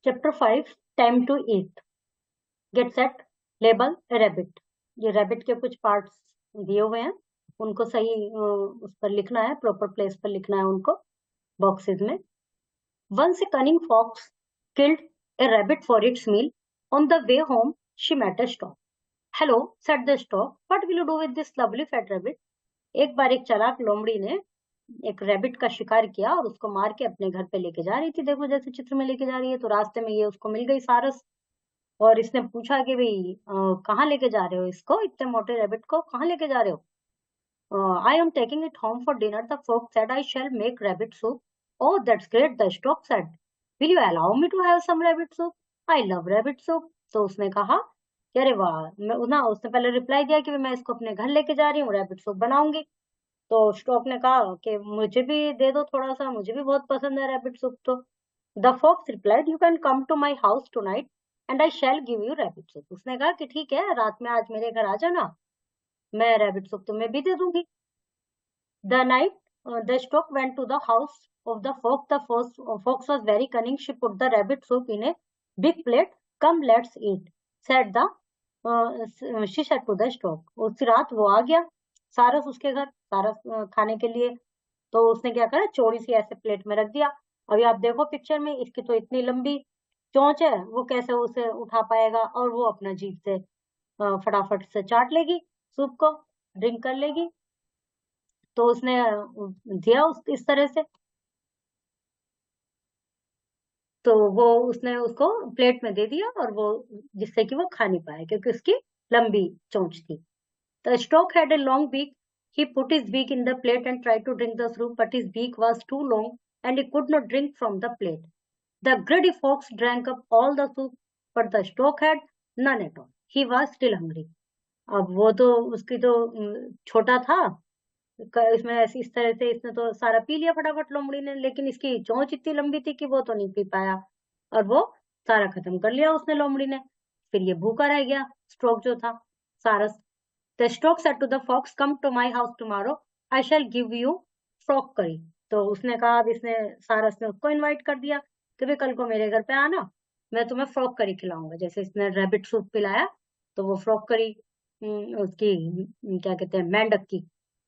Chapter 5 time to eat. Get set, label a rabbit. ये rabbit के कुछ parts दिए हुए हैं, उनको सही उस पर लिखना है, प्रॉपर प्लेस पर लिखना है उनको बॉक्सेस में। Once a cunning fox killed a rabbit for its meal. On the way home, she met a stork. Hello, said the stork. What will you do with this lovely fat rabbit? एक बार एक चालाक लोमड़ी ने एक rabbit का शिकार किया और उसको मार के अपने घर पे लेके जा रही थी। देखो जैसे चित्र में लेके जा रही है, तो रास्ते में ये उसको मिल गई सारस, और इसने पूछा कि भाई कहाँ लेके जा रहे हो इसको, इतने मोटे रैबिट को कहाँ लेके जा रहे हो? I am taking it home for dinner, the fox said. I shall make rabbit soup. Oh that's great, the stork said. Will you allow me to have some rabbit soup? I love rabbit soup. तो उसने कहा कि अरे वाह, मैं ना, उसने पहले रिप्लाई दिया कि मैं इसको अपने घर लेके जा रही हूँ, रैबिट सूप बनाऊंगी। तो स्टॉक ने कहा कि मुझे भी दे दो थोड़ा सा, मुझे भी बहुत पसंद है रैबिट सूप। तो the fox replied, you can come to my house tonight and I shall give you rabbit soup. उसने कहा कि ठीक है, रात में आज मेरे घर आ जाना, मैं रैबिट सूप तुम्हें भी दे दूंगी। The night the stork went to the house of the fox. The fox was very cunning. She put the rabbit soup in a big plate. Come, let's eat, said the she said to the stork. उसी रात वो आ गया सारस उसके घर, सारस खाने के लिए। तो उसने क्या करा, चौड़ी सी ऐसे प्लेट में रख दिया। अभी आप देखो पिक्चर में, इसकी तो इतनी लंबी चोंच है, वो कैसे उसे उठा पाएगा, और वो अपना जीभ से फटाफट से चाट लेगी सूप को, ड्रिंक कर लेगी। तो उसने दिया इस तरह से, तो वो उसने उसको प्लेट में दे दिया, और वो जिससे कि वो खा नहीं पाया क्योंकि उसकी लंबी चोंच थी। The stork had a long beak. He put his beak in the plate and tried to drink the soup, but his beak was too long and he could not drink from the plate. The greedy fox drank up all the soup, but the stork had none at all. He was still hungry. अब वो तो उसकी तो छोटा था, इसमें इस तरह से इसने तो सारा पी लिया फटाफट लोमड़ी ने, लेकिन इसकी चोंच इतनी लंबी थी कि वो तो नहीं पी पाया, और वो सारा खत्म कर लिया उसने लोमड़ी ने। फिर ये भूखा रह गया स्ट्रोक जो था, सारस। The stork said to the fox, come to my house tomorrow, I shall give you frog curry. तो उसने कहा, अब इसने सारस ने उसको इनवाइट कर दिया कि भाई कल को मेरे घर पे आना, मैं तुम्हें फ्रॉक करी खिलाऊंगा। जैसे इसने रैबिट सूप पिलाया, तो वो फ्रॉक करी उसकी क्या कहते हैं, मेंढक की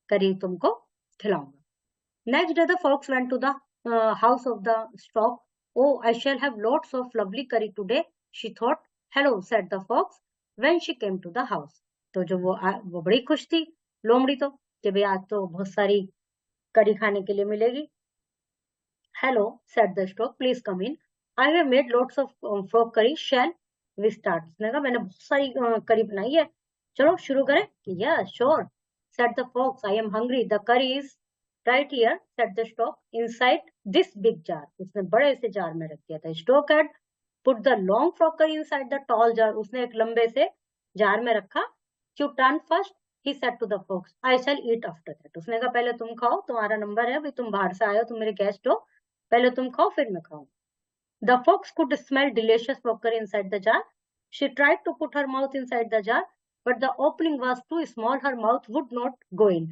करी तुमको खिलाऊंगा। Next day the fox went to the house of the stork. Oh I shall have lots of lovely curry today, she thought. Hello said the fox when she came to the house. तो जो वो बड़ी खुश थी लोमड़ी, तो कि भाई आज तो बहुत सारी करी खाने के लिए मिलेगी। Hello said the stock, please come in, I have made lots of frock करी, शैल वी स्टार्ट। उसने कहा मैंने बहुत सारी करी बनाई है, चलो शुरू करें। Yes sure said the fox, I am hungry. The curry is right here, said the stork, inside this big jar. उसने बड़े से जार में रख दिया था। Stork had put the long crockery inside the tall jar. उसने एक लंबे से जार में रखा। You turn first, he said to the fox. I shall eat after that. उसने कहा पहले तुम खाओ, तुम्हारा नंबर है, भाई तुम बाहर से आए हो, तुम मेरे गेस्ट हो, पहले तुम खाओ फिर मैं खाऊं। The fox could smell delicious crockery inside the jar. She tried to put her mouth inside the jar, but the opening was too small. Her mouth would not go in.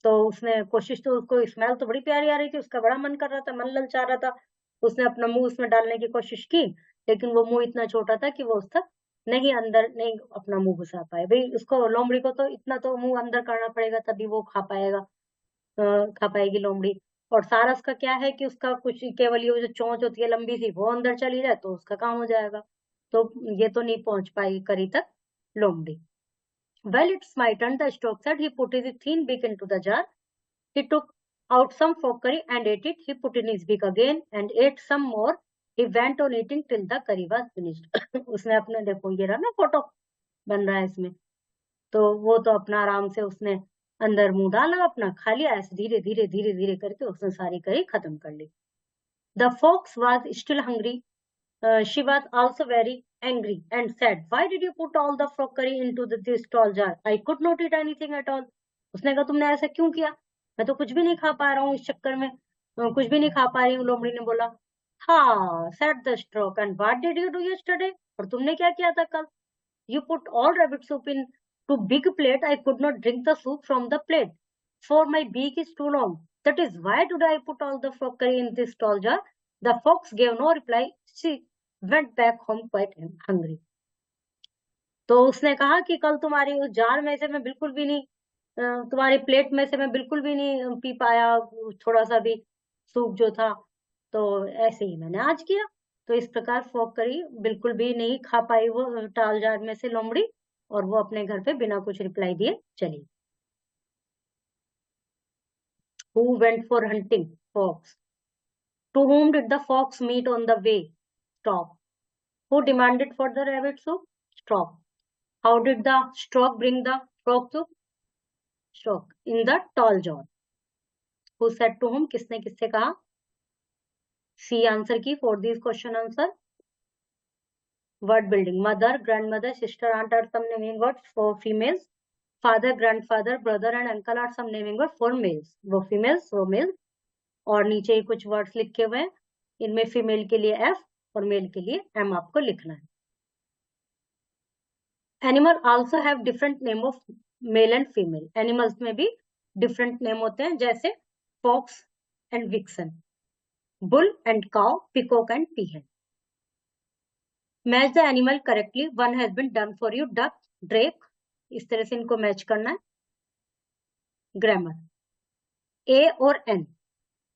तो उसने कोशिश, तो उसको स्मेल तो बड़ी प्यारी आ रही थी, उसका बड़ा मन कर रहा था, मन ललचा रहा था। उसने अपना मुंह उसमें डालने की कोशिश की, लेकिन वो मुंह इतना छोटा था कि वो उस तक नहीं, अंदर नहीं अपना मुंह घुसा पाए। भाई उसको लोमड़ी को तो इतना तो मुंह अंदर करना पड़ेगा, तभी वो खा पाएगा, खा पाएगी लोमड़ी। और सारस का क्या है कि उसका कुछ केवल ये जो चोंच होती है लंबी सी, वो अंदर चली जाए तो उसका काम हो जाएगा। तो ये तो नहीं पहुंच पाई करी तक लोमड़ी। Well, it's my turn, the stork said. He put his thin beak into the jar. He took out some frog curry and ate it. He put in his beak again and ate some more. He went on eating till the curry was finished. उसने अपने, देखो ये रहा ना photo बन रहा है इसमें, तो वो तो अपना आराम से उसने अंदर मुंह डाला, अपना खा लिया, ऐसे धीरे धीरे धीरे धीरे करके उसने सारी करी खत्म कर ली। The fox was still hungry, she was also very angry and said, why did you put all the crockery into this tall jar? I could not eat anything at all. उसने कहा तुमने ऐसा क्यों किया, मैं तो कुछ भी नहीं खा पा रहा हूँ इस चक्कर में, कुछ भी नहीं खा पा रही हूँ। लोमड़ी ने बोला। हाँ said the stork, and what did you do yesterday? और तुमने क्या किया था कल? You put all rabbit soup in to big plate. I could not drink the soup from the plate, for my beak is too long. That is why today I put all the crockery in this tall jar. The fox gave no reply. She went back home quite hungry. तो उसने कहा कि कल तुम्हारी उस jar में से मैं बिल्कुल भी नहीं, तुम्हारी प्लेट में से मैं बिल्कुल भी नहीं पी पाया, थोड़ा सा भी सूप जो था, तो ऐसे ही मैंने आज किया। तो इस प्रकार फॉक करी बिल्कुल भी नहीं खा पाई वो टाल जार में से लोमड़ी, और वो अपने घर पे बिना कुछ रिप्लाई दिए चली। Who went for hunting? Fox. To whom did the fox meet on the way? Stop. Who demanded for the rabbit soup? Stop. How did the stork bring the frog soup? Stork. In the tall jar. Who said to whom? किसने किससे कहा? C answer key for these question answer. Word building. Mother, grandmother, sister, aunt are some naming words for females. Father, grandfather, brother and uncle are some naming words for males. वो females, वो males. और नीचे ही कुछ words लिखे हुए हैं, इनमें female के लिए F और मेल के लिए M आपको लिखना है। Animal also have different name of male and female. Animals में भी डिफरेंट नेम होते हैं, जैसे fox and vixen, bull and cow, peacock and peahen. Match the animal correctly, one has been done for you, duck, drake, इस तरह से इनको match करना है। ग्रामर, ए और एन,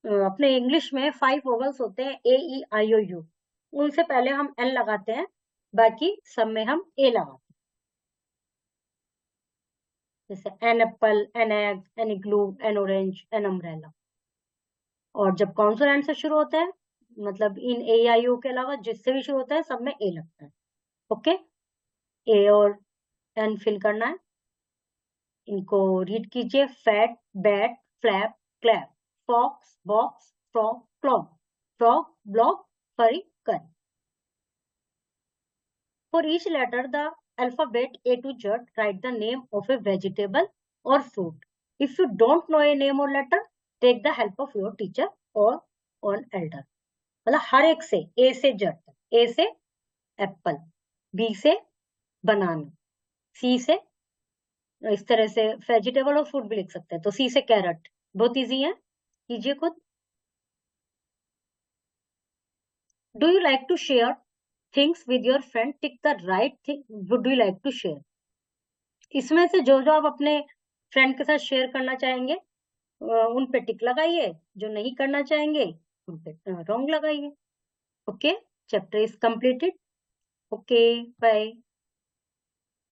अपने इंग्लिश में 5 वोवल्स होते हैं, ए ई आई ओ यू, उनसे पहले हम एन लगाते हैं, बाकी सब में हम ए लगाते हैं, जैसे an apple, an egg, an igloo, an orange, an umbrella. और जब कॉन्सोनेंट से शुरू होता है, मतलब इन ए आई ओ के अलावा जिससे भी शुरू होता है सब में ए लगता है। ओके, ए और एन फिल करना है। इनको रीड कीजिए। Fat, bat, flap, clap, fox, box, frog, clog, frog, block, फरी, कर। For each letter the alphabet A to Z, write the name of a vegetable or fruit. If you don't know a name or letter, take the help of your teacher or an elder. मतलब हर एक से A से Z तक, A से Apple, B से बनाना, C से इस तरह से वेजिटेबल और फ्रूट भी लिख सकते हैं, तो C से कैरेट। बहुत इजी है, कीजिए खुद। Do you like to share things with your friend? Tick the right thing would you like to share. इसमें से जो जो आप अपने फ्रेंड के साथ शेयर करना चाहेंगे उन पे टिक लगाइए, जो नहीं करना चाहेंगे उन पे रॉन्ग लगाइए। Okay, chapter is completed. Okay, bye.